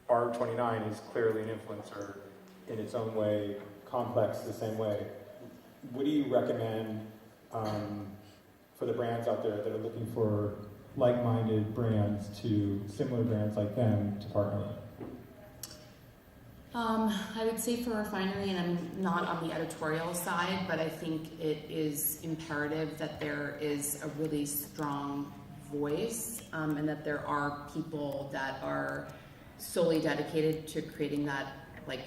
R29 is clearly an influencer in its own way, Complex the same way. What do you recommend for the brands out there that are looking for like-minded brands to similar brands like them to partner with? I would say for Refinery, and I'm not on the editorial side, but I think it is imperative that there is a really strong voice, and that there are people that are solely dedicated to creating that like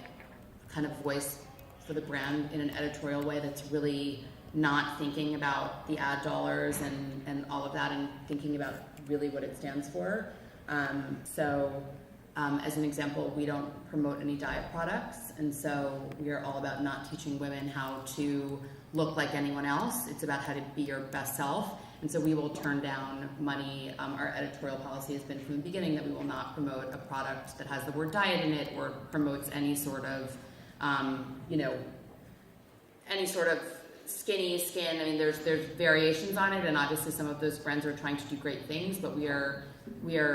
kind of voice for the brand in an editorial way that's really not thinking about the ad dollars and all of that, and thinking about really what it stands for. As an example, we don't promote any diet products, and so we are all about not teaching women how to look like anyone else. It's about how to be your best self, and so we will turn down money. Our editorial policy has been from the beginning that we will not promote a product that has the word diet in it or promotes any sort of, any sort of skinny skin. I mean, there's variations on it, and obviously some of those brands are trying to do great things, but we are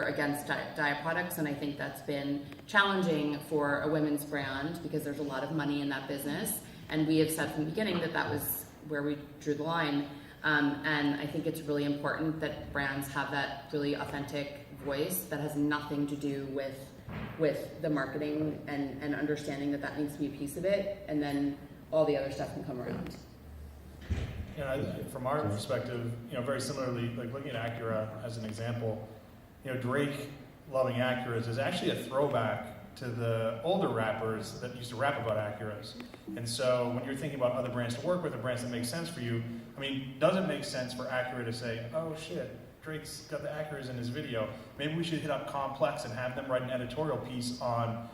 against diet products, and I think that's been challenging for a women's brand because there's a lot of money in that business, and we have said from the beginning that that was where we drew the line, and I think it's really important that brands have that really authentic voice that has nothing to do with the marketing and understanding that that needs to be a piece of it, and then all the other stuff can come around. From our perspective, very similarly, like looking at Acura as an example, Drake loving Acuras is actually a throwback to the older rappers that used to rap about Acuras. And so when you're thinking about other brands to work with or brands that make sense for you, I mean, does it make sense for Acura to say, oh shit, Drake's got the Acuras in his video. Maybe we should hit up Complex and have them write an editorial piece on,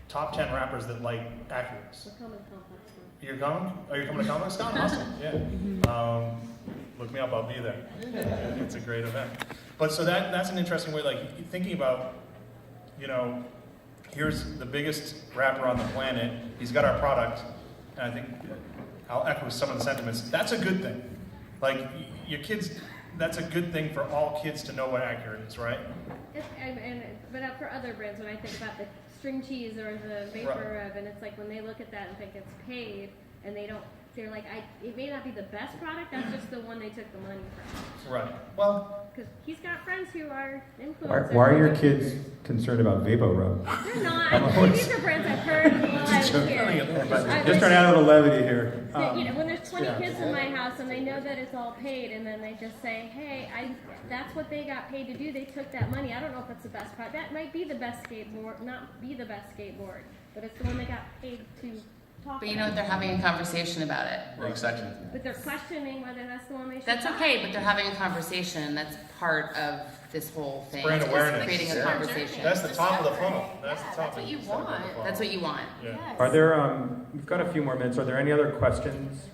top 10 rappers that like Acuras. We're coming to Complex. You're coming? Oh, you're coming to Complex? Awesome, yeah. Look me up, I'll be there. It's a great event. But so that's an interesting way, like thinking about, here's the biggest rapper on the planet, he's got our product, and I think I'll echo some of the sentiments. That's a good thing. Like, your kids, that's a good thing for all kids to know what Acura is, right? But for other brands, when I think about the string cheese or the vapor rub, and it's like when they look at that and think it's paid, and they're like, it may not be the best product, that's just the one they took the money from. Right. Well, because he's got friends who are influencers. Why are your kids concerned about VapoRub? They're not. These are brands I've heard while I was here. Just trying to add a little levity here. When there's 20 kids in my house and they know that it's all paid, and then they just say, hey, that's what they got paid to do. They took that money. I don't know if it's the best product. That might be the best skateboard, not be the best skateboard, but it's the one they got paid to talk But about. they're having a conversation about it. exactly. But they're questioning whether that's the one they should That's buy. okay, but they're having a conversation. That's part of this whole thing. Brand is awareness. creating a Yeah. conversation. That's the top of the funnel. That's the top. That's what you want. That's what you want. Yeah. Yes. Are there, we've got a few more minutes. Are there any other questions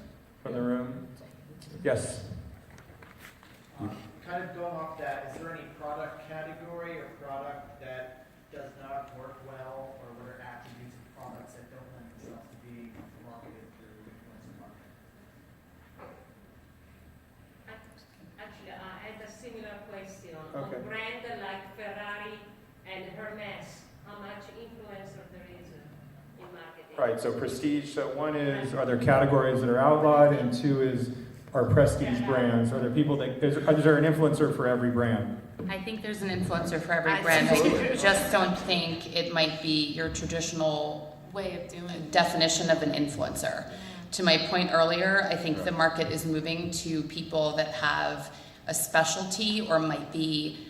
from the room? Yes. Kind of going off that, is there any product category or product that does not work well, or what are attributes of products that don't lend themselves to be marketed through influencer marketing? Actually, I have a similar question. Okay. On brand like Ferrari and Hermes, how much influencer there is in marketing? Right, so prestige. So one is, are there categories that are outlawed? And two is, are prestige brands? Are there people that, is there an influencer for every brand? I think there's an influencer for every I brand. think I just don't think it might be your traditional Way of doing definition of an influencer. To my point earlier, I think the market is moving to people that have a specialty or might be,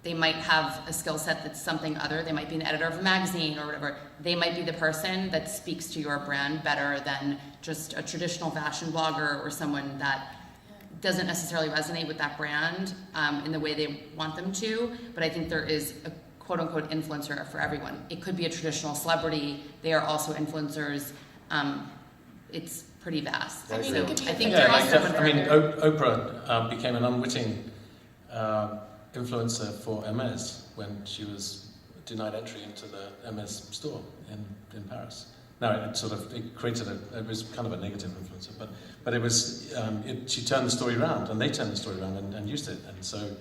they might have a skill set that's something other. They might be an editor of a magazine or whatever. They might be the person that speaks to your brand better than just a traditional fashion blogger or someone that doesn't necessarily resonate with that brand in the way they want them to. But I think there is a quote-unquote influencer for everyone. It could be a traditional celebrity. They are also influencers. It's pretty vast. I mean, So it could be I think a there thing is like someone I mean, for everyone. Oprah became an unwitting influencer for Hermes when she was denied entry into the Hermes store in Paris. Now, it created it was kind of a negative influencer, but it was, she turned the story around, and they turned the story around and used it. And so,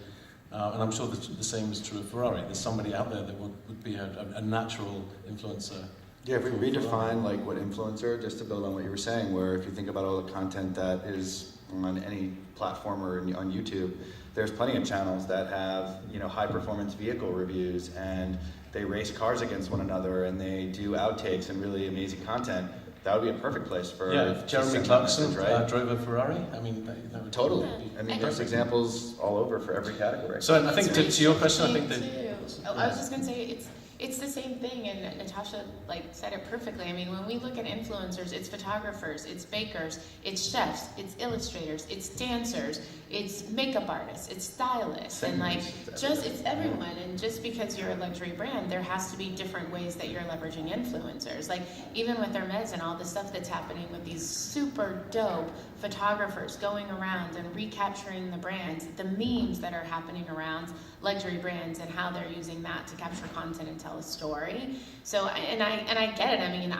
and I'm sure the same is true of Ferrari. There's somebody out there that would be a natural influencer. Yeah, if we redefine like what influencer, just to build on what you were saying, where if you think about all the content that is on any platform or on YouTube, there's plenty of channels that have, you know, high performance vehicle reviews, and they race cars against one another, and they do outtakes and really amazing content. That would be a perfect place for Yeah, if to Jeremy send that Clarkson message, right? drove a Ferrari, I mean, that would Totally. be I mean, And- there's examples all over for every category. So I think to your question, I think that I was just gonna say it's the same thing, and Natasha like said it perfectly. I mean, when we look at influencers, it's photographers, it's bakers, it's chefs, it's illustrators, it's dancers, it's makeup artists, it's stylists, and like Singers, it's everyone. And just because you're a luxury brand, there has to be different ways that you're leveraging influencers. Like even with Hermes and all the stuff that's happening with these super dope photographers going around and recapturing the brands, the memes that are happening around luxury brands and how they're using that to capture content and tell a story. So and I get it. I mean,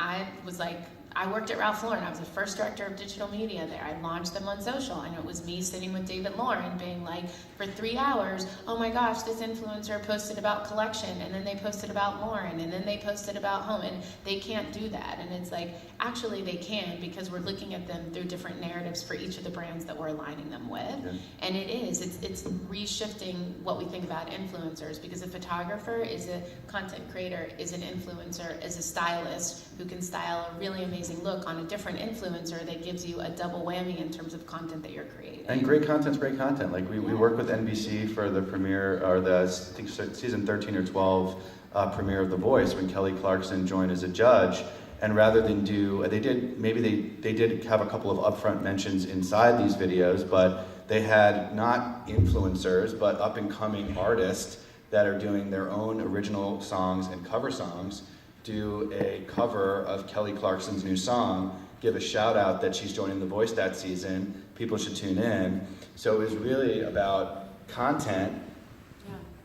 I worked at Ralph Lauren. I was the first director of digital media there. I launched them on social, and it was me sitting with David Lauren being like, for 3 hours, oh my gosh, this influencer posted about collection, and then they posted about Lauren, and then they posted about home, and they can't do that. And it's like, actually they can, because we're looking at them through different narratives for each of the brands that we're aligning them with. Yeah. And it's reshifting what we think about influencers, because a photographer is a content creator, is an influencer, is a stylist who can style a really amazing look on a different influencer that gives you a double whammy in terms of content that you're creating. And great content's great content. Like we work with NBC for the premiere, or the, I think season 13 or 12 premiere of The Voice, when Kelly Clarkson joined as a judge. And rather than they did have a couple of upfront mentions inside these videos, but they had not influencers, but up and coming artists that are doing their own original songs and cover songs, do a cover of Kelly Clarkson's new song, give a shout out that she's joining The Voice that season. People should tune in. So it was really about content,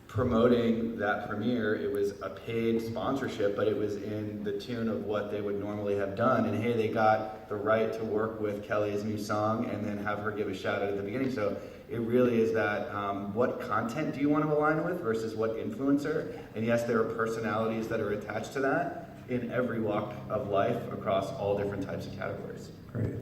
promoting that premiere. It was a paid sponsorship, but it was in the tune of what they would normally have done. And hey, they got the right to work with Kelly's new song and then have her give a shout out at the beginning. So it really is that what content do you want to align with versus what influencer? And yes, there are personalities that are attached to that in every walk of life across all different types of categories. Great.